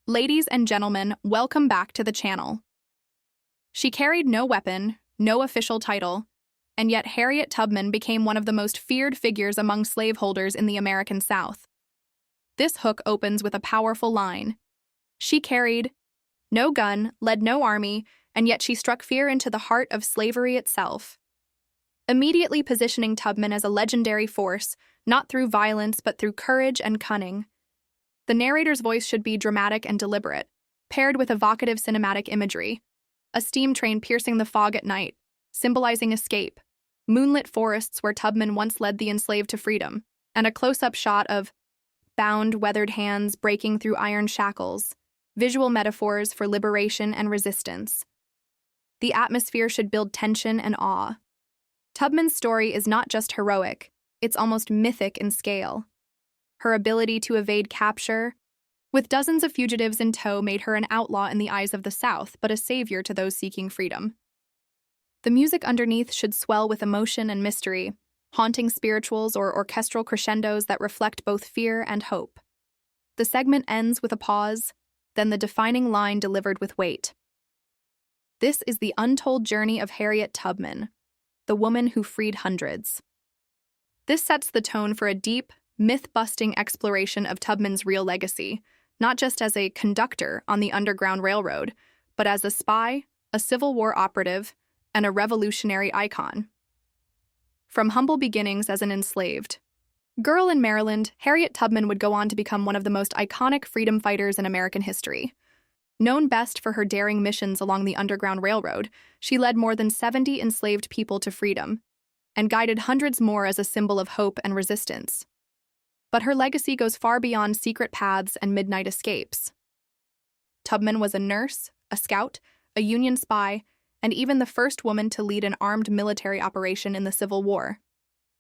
Ladies and gentlemen, welcome back to the channel. She carried no weapon, no official title, and yet Harriet Tubman became one of the most feared figures among slaveholders in the American South. This hook opens with a powerful line. She carried no gun, led no army, and yet she struck fear into the heart of slavery itself, immediately positioning Tubman as a legendary force, not through violence but through courage and cunning. The narrator's voice should be dramatic and deliberate, paired with evocative cinematic imagery. A steam train piercing the fog at night, symbolizing escape, moonlit forests where Tubman once led the enslaved to freedom, and a close-up shot of bound, weathered hands breaking through iron shackles, visual metaphors for liberation and resistance. The atmosphere should build tension and awe. Tubman's story is not just heroic, it's almost mythic in scale. Her ability to evade capture, with dozens of fugitives in tow, made her an outlaw in the eyes of the South, but a savior to those seeking freedom. The music underneath should swell with emotion and mystery, haunting spirituals or orchestral crescendos that reflect both fear and hope. The segment ends with a pause, then the defining line delivered with weight. This is the untold journey of Harriet Tubman, the woman who freed hundreds. This sets the tone for a deep, myth-busting exploration of Tubman's real legacy, not just as a conductor on the Underground Railroad, but as a spy, a Civil War operative, and a revolutionary icon. From humble beginnings as an enslaved girl in Maryland, Harriet Tubman would go on to become one of the most iconic freedom fighters in American history. Known best for her daring missions along the Underground Railroad, she led more than 70 enslaved people to freedom, and guided hundreds more as a symbol of hope and resistance. But her legacy goes far beyond secret paths and midnight escapes. Tubman was a nurse, a scout, a Union spy, and even the first woman to lead an armed military operation in the Civil War.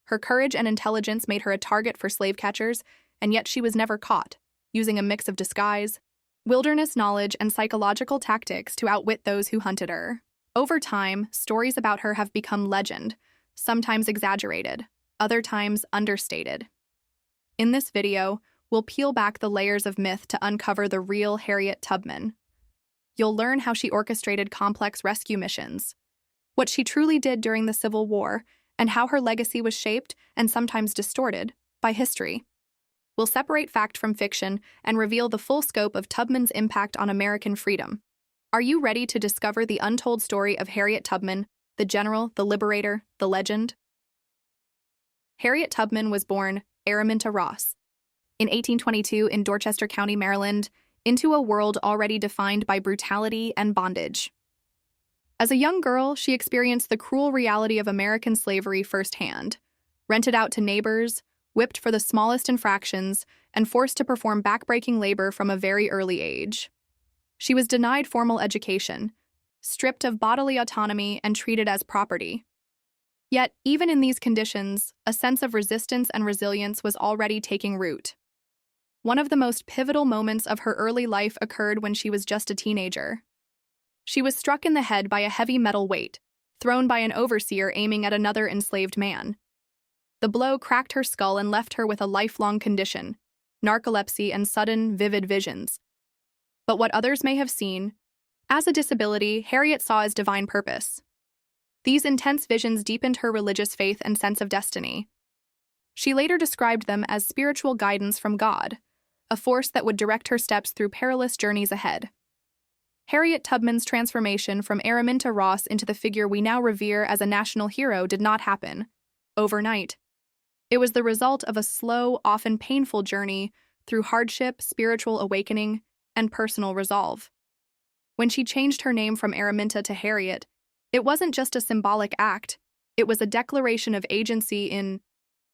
Her courage and intelligence made her a target for slave catchers, and yet she was never caught, using a mix of disguise, wilderness knowledge, and psychological tactics to outwit those who hunted her. Over time, stories about her have become legend, sometimes exaggerated, other times understated. In this video, we'll peel back the layers of myth to uncover the real Harriet Tubman. You'll learn how she orchestrated complex rescue missions, what she truly did during the Civil War, and how her legacy was shaped, and sometimes distorted, by history. We'll separate fact from fiction and reveal the full scope of Tubman's impact on American freedom. Are you ready to discover the untold story of Harriet Tubman, the general, the liberator, the legend? Harriet Tubman was born Araminta Ross in 1822 in Dorchester County, Maryland, into a world already defined by brutality and bondage. As a young girl, she experienced the cruel reality of American slavery firsthand, rented out to neighbors, whipped for the smallest infractions, and forced to perform backbreaking labor from a very early age. She was denied formal education, stripped of bodily autonomy, and treated as property. Yet, even in these conditions, a sense of resistance and resilience was already taking root. One of the most pivotal moments of her early life occurred when she was just a teenager. She was struck in the head by a heavy metal weight, thrown by an overseer aiming at another enslaved man. The blow cracked her skull and left her with a lifelong condition, narcolepsy and sudden, vivid visions. But what others may have seen, as a disability, Harriet saw as divine purpose. These intense visions deepened her religious faith and sense of destiny. She later described them as spiritual guidance from God, a force that would direct her steps through perilous journeys ahead. Harriet Tubman's transformation from Araminta Ross into the figure we now revere as a national hero did not happen overnight. It was the result of a slow, often painful journey through hardship, spiritual awakening, and personal resolve. When she changed her name from Araminta to Harriet, it wasn't just a symbolic act, it was a declaration of agency in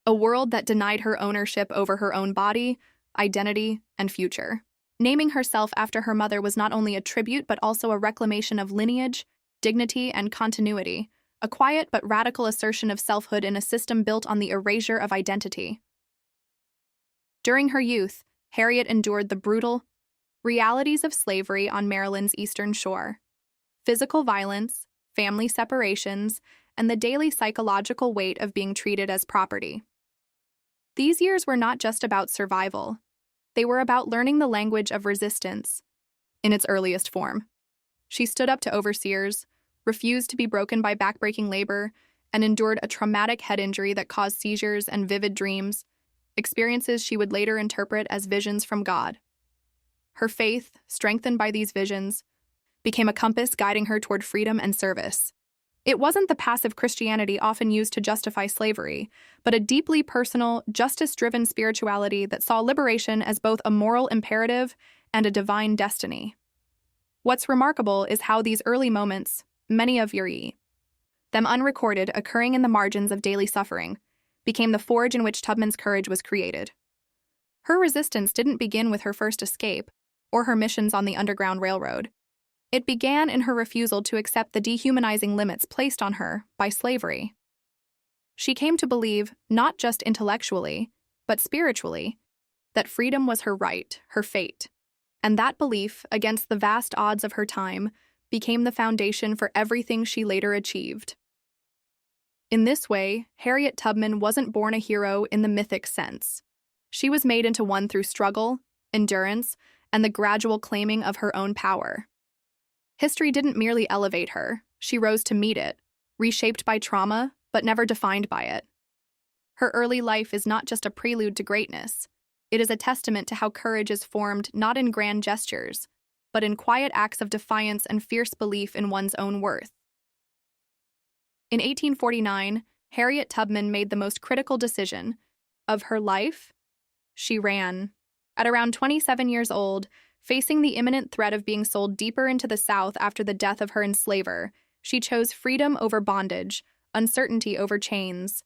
a world that denied her ownership over her own body, identity, and future. Naming herself after her mother was not only a tribute but also a reclamation of lineage, dignity, and continuity, a quiet but radical assertion of selfhood in a system built on the erasure of identity. During her youth, Harriet endured the brutal realities of slavery on Maryland's eastern shore. Physical violence, family separations, and the daily psychological weight of being treated as property. These years were not just about survival. They were about learning the language of resistance, in its earliest form. She stood up to overseers, refused to be broken by backbreaking labor, and endured a traumatic head injury that caused seizures and vivid dreams, experiences she would later interpret as visions from God. Her faith, strengthened by these visions, became a compass guiding her toward freedom and service. It wasn't the passive Christianity often used to justify slavery, but a deeply personal, justice-driven spirituality that saw liberation as both a moral imperative and a divine destiny. What's remarkable is how these early moments, many of them unrecorded, occurring in the margins of daily suffering, became the forge in which Tubman's courage was created. Her resistance didn't begin with her first escape or her missions on the Underground Railroad. It began in her refusal to accept the dehumanizing limits placed on her by slavery. She came to believe, not just intellectually, but spiritually, that freedom was her right, her fate. And that belief, against the vast odds of her time, became the foundation for everything she later achieved. In this way, Harriet Tubman wasn't born a hero in the mythic sense. She was made into one through struggle, endurance, and the gradual claiming of her own power. History didn't merely elevate her, she rose to meet it, reshaped by trauma, but never defined by it. Her early life is not just a prelude to greatness. It is a testament to how courage is formed not in grand gestures, but in quiet acts of defiance and fierce belief in one's own worth. In 1849, Harriet Tubman made the most critical decision of her life. She ran. At around 27 years old, facing the imminent threat of being sold deeper into the South after the death of her enslaver, she chose freedom over bondage, uncertainty over chains.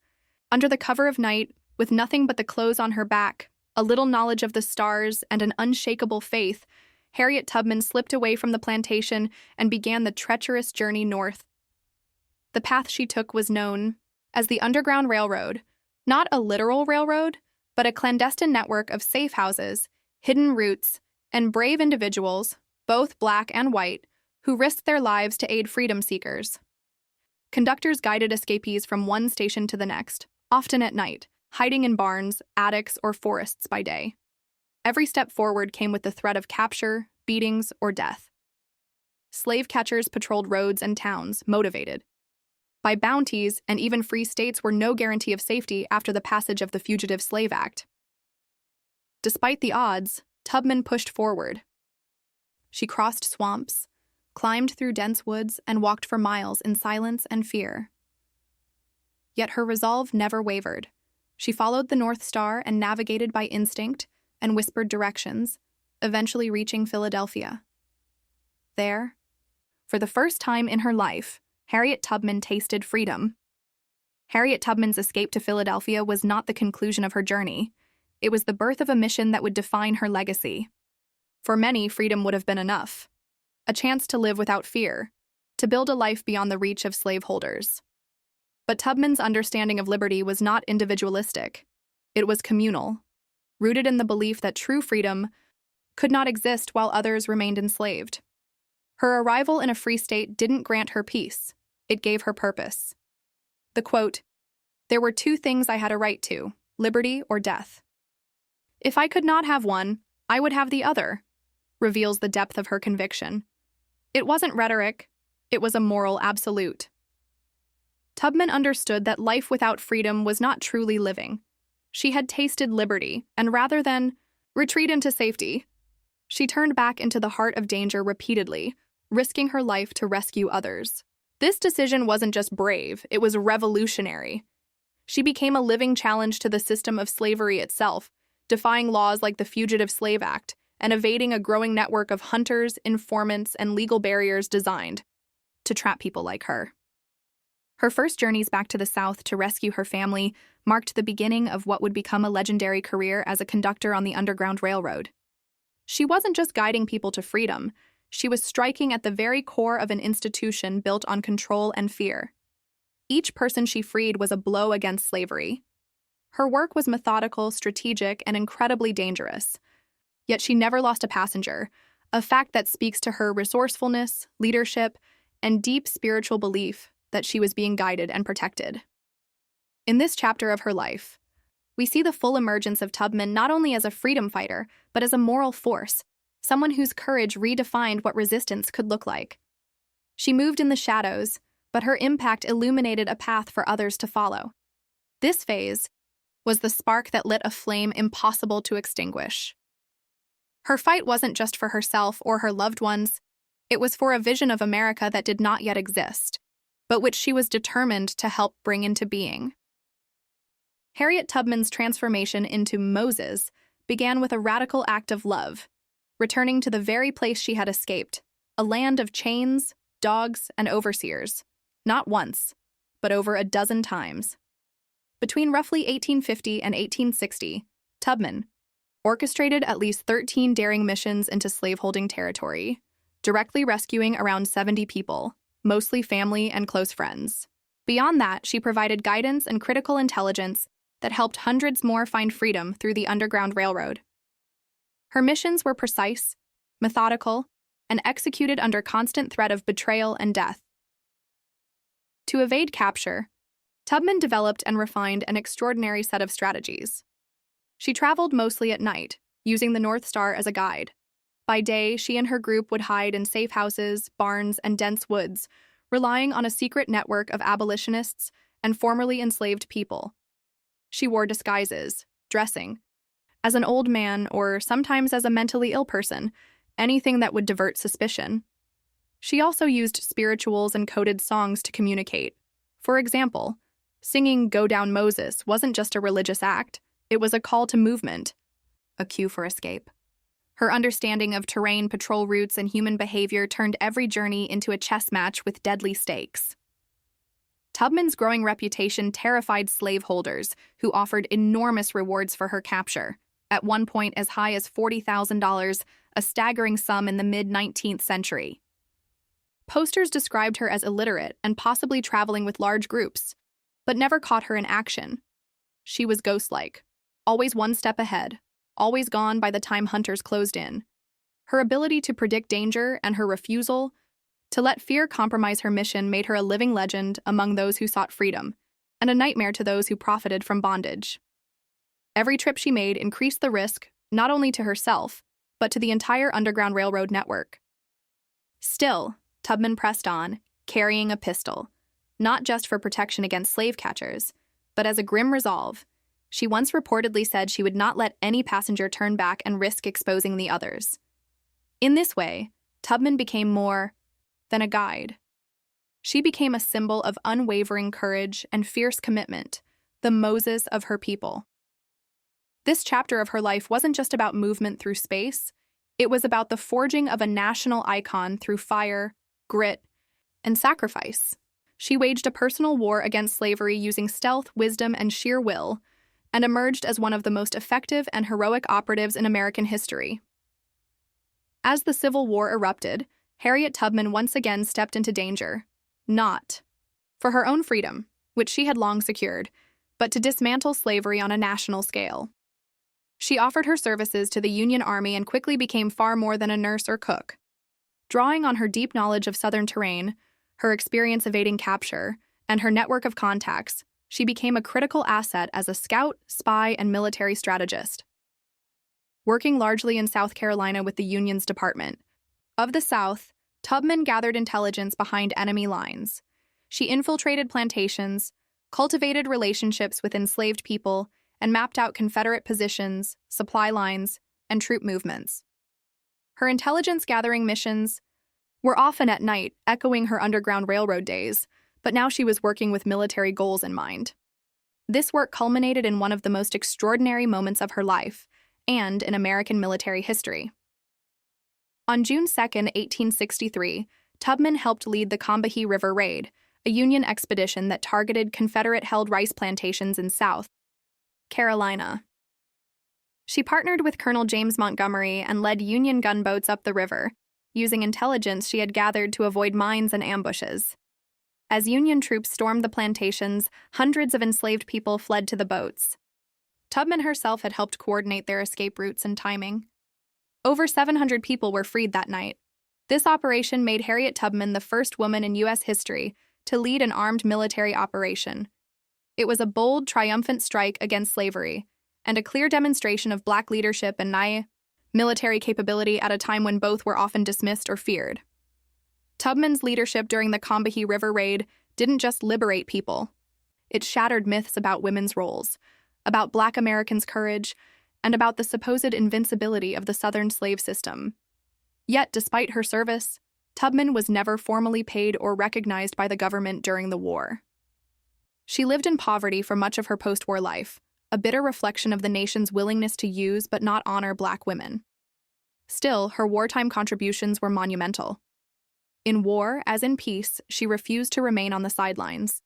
Under the cover of night, with nothing but the clothes on her back, a little knowledge of the stars, and an unshakable faith, Harriet Tubman slipped away from the plantation and began the treacherous journey north. The path she took was known as the Underground Railroad, not a literal railroad, but a clandestine network of safe houses, hidden routes, and brave individuals, both black and white, who risked their lives to aid freedom seekers. Conductors guided escapees from one station to the next, often at night, hiding in barns, attics, or forests by day. Every step forward came with the threat of capture, beatings, or death. Slave catchers patrolled roads and towns, motivated by bounties, and even free states were no guarantee of safety after the passage of the Fugitive Slave Act. Despite the odds, Tubman pushed forward. She crossed swamps, climbed through dense woods, and walked for miles in silence and fear. Yet her resolve never wavered. She followed the North Star and navigated by instinct and whispered directions, eventually reaching Philadelphia. There, for the first time in her life, Harriet Tubman tasted freedom. Harriet Tubman's escape to Philadelphia was not the conclusion of her journey. It was the birth of a mission that would define her legacy. For many, freedom would have been enough. A chance to live without fear, to build a life beyond the reach of slaveholders. But Tubman's understanding of liberty was not individualistic. It was communal, rooted in the belief that true freedom could not exist while others remained enslaved. Her arrival in a free state didn't grant her peace. It gave her purpose. The quote, "There were two things I had a right to, liberty or death. If I could not have one, I would have the other," reveals the depth of her conviction. It wasn't rhetoric, it was a moral absolute. Tubman understood that life without freedom was not truly living. She had tasted liberty, and rather than retreat into safety, she turned back into the heart of danger repeatedly, risking her life to rescue others. This decision wasn't just brave, it was revolutionary. She became a living challenge to the system of slavery itself, defying laws like the Fugitive Slave Act and evading a growing network of hunters, informants, and legal barriers designed to trap people like her. Her first journeys back to the South to rescue her family marked the beginning of what would become a legendary career as a conductor on the Underground Railroad. She wasn't just guiding people to freedom, she was striking at the very core of an institution built on control and fear. Each person she freed was a blow against slavery. Her work was methodical, strategic, and incredibly dangerous. Yet she never lost a passenger, a fact that speaks to her resourcefulness, leadership, and deep spiritual belief that she was being guided and protected. In this chapter of her life, we see the full emergence of Tubman not only as a freedom fighter, but as a moral force, someone whose courage redefined what resistance could look like. She moved in the shadows, but her impact illuminated a path for others to follow. This phase was the spark that lit a flame impossible to extinguish. Her fight wasn't just for herself or her loved ones, it was for a vision of America that did not yet exist, but which she was determined to help bring into being. Harriet Tubman's transformation into Moses began with a radical act of love, returning to the very place she had escaped, a land of chains, dogs, and overseers, not once, but over a dozen times. Between roughly 1850 and 1860, Tubman orchestrated at least 13 daring missions into slaveholding territory, directly rescuing around 70 people, mostly family and close friends. Beyond that, she provided guidance and critical intelligence that helped hundreds more find freedom through the Underground Railroad. Her missions were precise, methodical, and executed under constant threat of betrayal and death. To evade capture, Tubman developed and refined an extraordinary set of strategies. She traveled mostly at night, using the North Star as a guide. By day, she and her group would hide in safe houses, barns, and dense woods, relying on a secret network of abolitionists and formerly enslaved people. She wore disguises, dressing as an old man or sometimes as a mentally ill person, anything that would divert suspicion. She also used spirituals and coded songs to communicate. For example, singing Go Down Moses wasn't just a religious act, it was a call to movement, a cue for escape. Her understanding of terrain, patrol routes, and human behavior turned every journey into a chess match with deadly stakes. Tubman's growing reputation terrified slaveholders, who offered enormous rewards for her capture, at one point as high as $40,000, a staggering sum in the mid-19th century. Posters described her as illiterate and possibly traveling with large groups, but never caught her in action. She was ghost-like, always one step ahead, always gone by the time hunters closed in. Her ability to predict danger and her refusal to let fear compromise her mission made her a living legend among those who sought freedom, and a nightmare to those who profited from bondage. Every trip she made increased the risk, not only to herself, but to the entire Underground Railroad network. Still, Tubman pressed on, carrying a pistol, not just for protection against slave catchers, but as a grim resolve. She once reportedly said she would not let any passenger turn back and risk exposing the others. In this way, Tubman became more than a guide. She became a symbol of unwavering courage and fierce commitment, the Moses of her people. This chapter of her life wasn't just about movement through space, it was about the forging of a national icon through fire, grit, and sacrifice. She waged a personal war against slavery using stealth, wisdom, and sheer will, and emerged as one of the most effective and heroic operatives in American history. As the Civil War erupted, Harriet Tubman once again stepped into danger, not for her own freedom, which she had long secured, but to dismantle slavery on a national scale. She offered her services to the Union Army and quickly became far more than a nurse or cook. Drawing on her deep knowledge of Southern terrain, her experience evading capture, and her network of contacts, she became a critical asset as a scout, spy, and military strategist. Working largely in South Carolina with the Union's Department of the South, Tubman gathered intelligence behind enemy lines. She infiltrated plantations, cultivated relationships with enslaved people, and mapped out Confederate positions, supply lines, and troop movements. Her intelligence-gathering missions were often at night, echoing her Underground Railroad days, but now she was working with military goals in mind. This work culminated in one of the most extraordinary moments of her life, and in American military history. On June 2, 1863, Tubman helped lead the Combahee River Raid, a Union expedition that targeted Confederate-held rice plantations in South Carolina. She partnered with Colonel James Montgomery and led Union gunboats up the river, using intelligence she had gathered to avoid mines and ambushes. As Union troops stormed the plantations, hundreds of enslaved people fled to the boats. Tubman herself had helped coordinate their escape routes and timing. Over 700 people were freed that night. This operation made Harriet Tubman the first woman in U.S. history to lead an armed military operation. It was a bold, triumphant strike against slavery, and a clear demonstration of Black leadership and military capability at a time when both were often dismissed or feared. Tubman's leadership during the Combahee River Raid didn't just liberate people. It shattered myths about women's roles, about Black Americans' courage, and about the supposed invincibility of the Southern slave system. Yet, despite her service, Tubman was never formally paid or recognized by the government during the war. She lived in poverty for much of her post-war life, a bitter reflection of the nation's willingness to use but not honor Black women. Still, her wartime contributions were monumental. In war, as in peace, she refused to remain on the sidelines.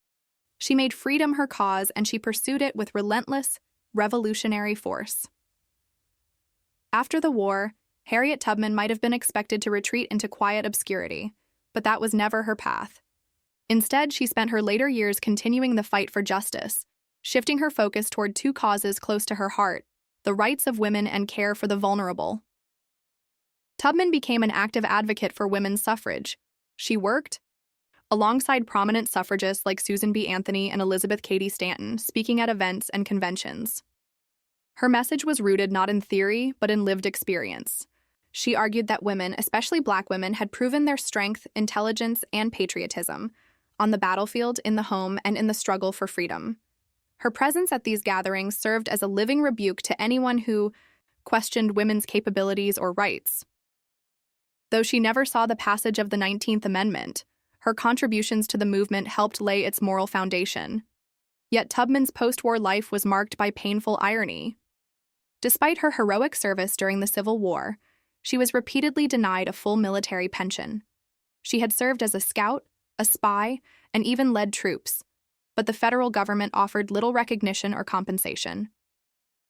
She made freedom her cause, and she pursued it with relentless, revolutionary force. After the war, Harriet Tubman might have been expected to retreat into quiet obscurity, but that was never her path. Instead, she spent her later years continuing the fight for justice, shifting her focus toward two causes close to her heart: the rights of women and care for the vulnerable. Tubman became an active advocate for women's suffrage. She worked alongside prominent suffragists like Susan B. Anthony and Elizabeth Cady Stanton, speaking at events and conventions. Her message was rooted not in theory, but in lived experience. She argued that women, especially Black women, had proven their strength, intelligence, and patriotism on the battlefield, in the home, and in the struggle for freedom. Her presence at these gatherings served as a living rebuke to anyone who questioned women's capabilities or rights. Though she never saw the passage of the 19th Amendment, her contributions to the movement helped lay its moral foundation. Yet Tubman's post-war life was marked by painful irony. Despite her heroic service during the Civil War, she was repeatedly denied a full military pension. She had served as a scout, a spy, and even led troops, but the federal government offered little recognition or compensation.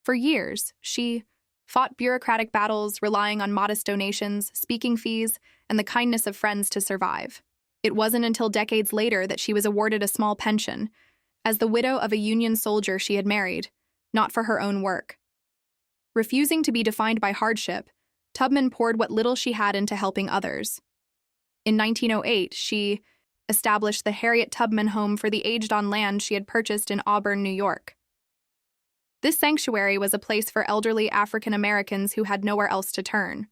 For years, she fought bureaucratic battles, relying on modest donations, speaking fees, and the kindness of friends to survive. It wasn't until decades later that she was awarded a small pension, as the widow of a Union soldier she had married, not for her own work. Refusing to be defined by hardship, Tubman poured what little she had into helping others. In 1908, she established the Harriet Tubman Home for the Aged on land she had purchased in Auburn, New York. This sanctuary was a place for elderly African Americans who had nowhere else to turn.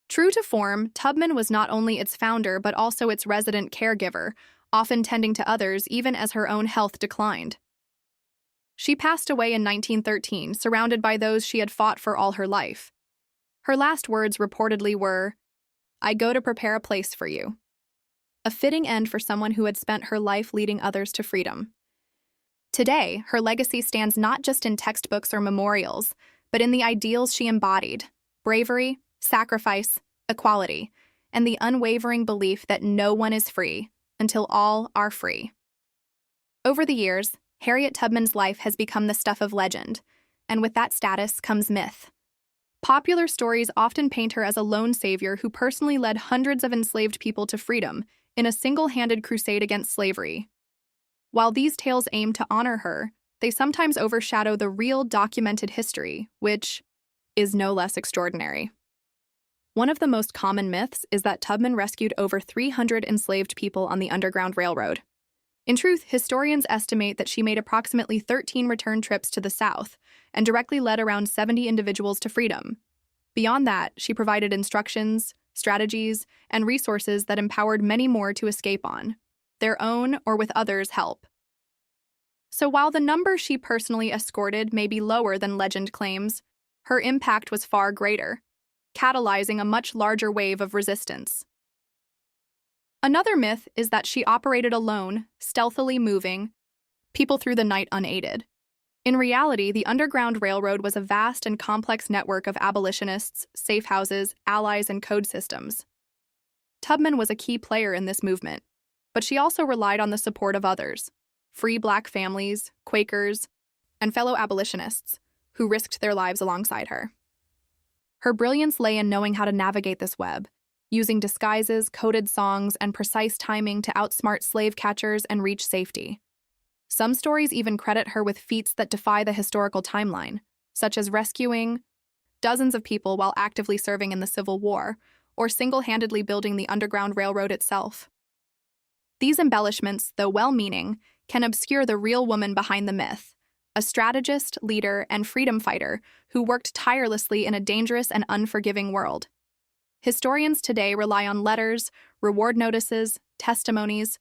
True to form, Tubman was not only its founder but also its resident caregiver, often tending to others even as her own health declined. She passed away in 1913, surrounded by those she had fought for all her life. Her last words reportedly were, "I go to prepare a place for you." A fitting end for someone who had spent her life leading others to freedom. Today, her legacy stands not just in textbooks or memorials, but in the ideals she embodied: bravery, sacrifice, equality, and the unwavering belief that no one is free until all are free. Over the years, Harriet Tubman's life has become the stuff of legend, and with that status comes myth. Popular stories often paint her as a lone savior who personally led hundreds of enslaved people to freedom in a single-handed crusade against slavery. While these tales aim to honor her, they sometimes overshadow the real documented history, which is no less extraordinary. One of the most common myths is that Tubman rescued over 300 enslaved people on the Underground Railroad. In truth, historians estimate that she made approximately 13 return trips to the South and directly led around 70 individuals to freedom. Beyond that, she provided instructions, strategies, and resources that empowered many more to escape on their own or with others' help. So while the number she personally escorted may be lower than legend claims, her impact was far greater, catalyzing a much larger wave of resistance. Another myth is that she operated alone, stealthily moving people through the night unaided. In reality, the Underground Railroad was a vast and complex network of abolitionists, safe houses, allies, and code systems. Tubman was a key player in this movement, but she also relied on the support of others: free Black families, Quakers, and fellow abolitionists who risked their lives alongside her. Her brilliance lay in knowing how to navigate this web, using disguises, coded songs, and precise timing to outsmart slave catchers and reach safety. Some stories even credit her with feats that defy the historical timeline, such as rescuing dozens of people while actively serving in the Civil War, or single-handedly building the Underground Railroad itself. These embellishments, though well-meaning, can obscure the real woman behind the myth, a strategist, leader, and freedom fighter who worked tirelessly in a dangerous and unforgiving world. Historians today rely on letters, reward notices, testimonies,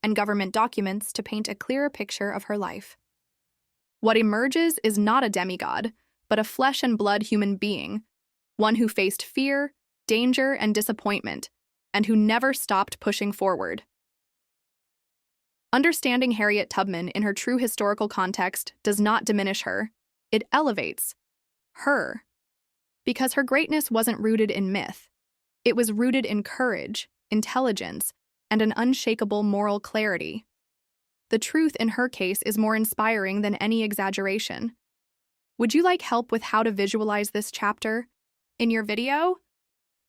and government documents to paint a clearer picture of her life. What emerges is not a demigod, but a flesh and blood human being, one who faced fear, danger, and disappointment, and who never stopped pushing forward. Understanding Harriet Tubman in her true historical context does not diminish her, it elevates her. Because her greatness wasn't rooted in myth. It was rooted in courage, intelligence, and an unshakable moral clarity. The truth in her case is more inspiring than any exaggeration. Would you like help with how to visualize this chapter? In your video?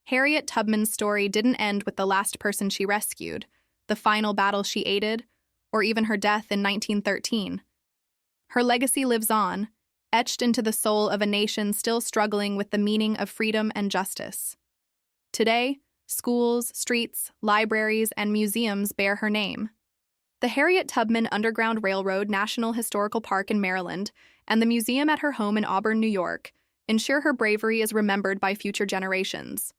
Harriet Tubman's story didn't end with the last person she rescued, the final battle she aided, or even her death in 1913. Her legacy lives on, etched into the soul of a nation still struggling with the meaning of freedom and justice. Today, schools, streets, libraries, and museums bear her name. The Harriet Tubman Underground Railroad National Historical Park in Maryland and the museum at her home in Auburn, New York, ensure her bravery is remembered by future generations.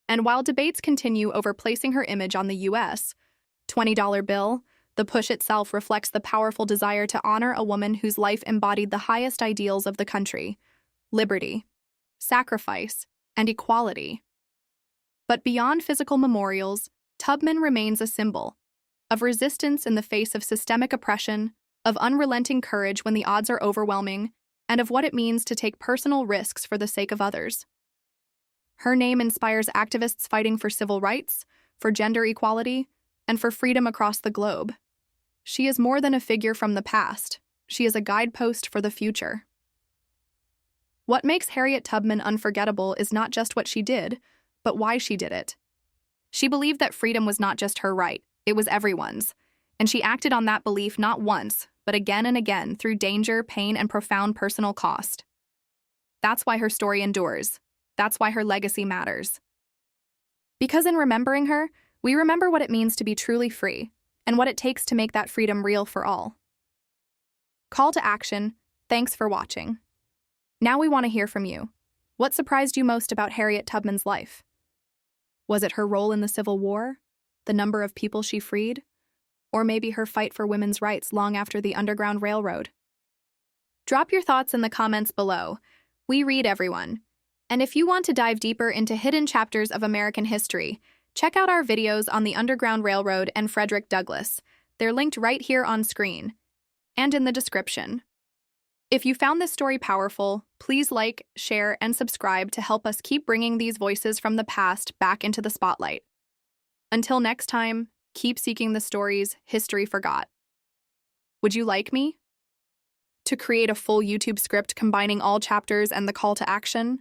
And while debates continue over placing her image on the U.S. $20 bill, the push itself reflects the powerful desire to honor a woman whose life embodied the highest ideals of the country: liberty, sacrifice, and equality. But beyond physical memorials, Tubman remains a symbol of resistance in the face of systemic oppression, of unrelenting courage when the odds are overwhelming, and of what it means to take personal risks for the sake of others. Her name inspires activists fighting for civil rights, for gender equality, and for freedom across the globe. She is more than a figure from the past. She is a guidepost for the future. What makes Harriet Tubman unforgettable is not just what she did, but why she did it. She believed that freedom was not just her right, it was everyone's, and she acted on that belief not once, but again and again through danger, pain, and profound personal cost. That's why her story endures. That's why her legacy matters. Because in remembering her, we remember what it means to be truly free, and what it takes to make that freedom real for all. Call to action: thanks for watching. Now we want to hear from you. What surprised you most about Harriet Tubman's life? Was it her role in the Civil War? The number of people she freed? Or maybe her fight for women's rights long after the Underground Railroad? Drop your thoughts in the comments below. We read everyone. And if you want to dive deeper into hidden chapters of American history, check out our videos on the Underground Railroad and Frederick Douglass. They're linked right here on screen and in the description. If you found this story powerful, please like, share, and subscribe to help us keep bringing these voices from the past back into the spotlight. Until next time, keep seeking the stories history forgot. Would you like me to create a full YouTube script combining all chapters and the call to action?